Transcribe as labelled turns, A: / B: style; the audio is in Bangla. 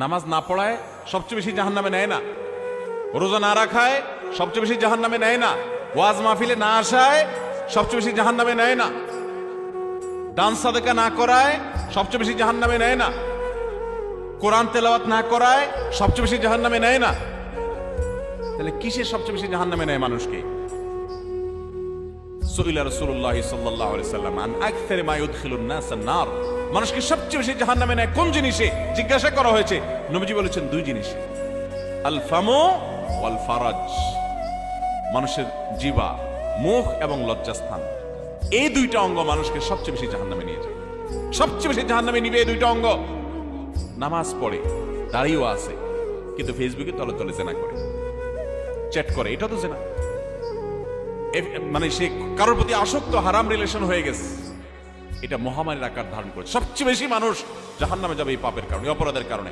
A: নামাজ না পড়ায় সবচেয়ে বেশি জাহান্নামে নেয় না, রোজা না রাখায় সবচেয়ে বেশি জাহান্নামে নেয় না, ওয়াজ মাহফিলে না আসায় সবচেয়ে বেশি জাহান্নামে নেয় না, দান সাদেকা না করায় সবচেয়ে বেশি জাহান্নামে নেয় না, কোরআন তেলাওয়াত না করায় সবচেয়ে বেশি জাহান্নামে নেয় না। তাহলে কিসে সবচেয়ে বেশি জাহান্নামে নেয় মানুষকে? সুইলা রাসূলুল্লাহ সাল্লাল্লাহু আলাইহি সাল্লাম আন আকসারি মা ইউদখিলুন নাস আন-নার, মানুষকে সবচেয়ে বেশি জাহান্নামে নেয় কোন জিনিসে জিজ্ঞাসা করা হয়েছে। নবীজি বলেছেন দুই জিনিসে, আল ফামু ওয়াল ফারাজ, মানুষের জিহ্বা, মুখ এবং লজ্জাস্থান, এই দুইটা অঙ্গ মানুষকে সবচেয়ে বেশি জাহান্নামে নিয়ে যায়। সবচেয়ে বেশি জাহান্নামে নিবে এই দুইটা অঙ্গ। নামাজ পড়ে, দাঁড়িয়েও আছে, কিন্তু ফেসবুকে তলে তলে জেনা করে, চ্যাট করে, এটা তো জেনা। মানে সে কারোর প্রতি আসক্ত, হারাম রিলেশন হয়ে গেছে, এটা মহামারীর আকার ধারণ করে। সবচেয়ে বেশি মানুষ জাহান্নামে যাবে এই পাপের কারণে, অপরাধের কারণে।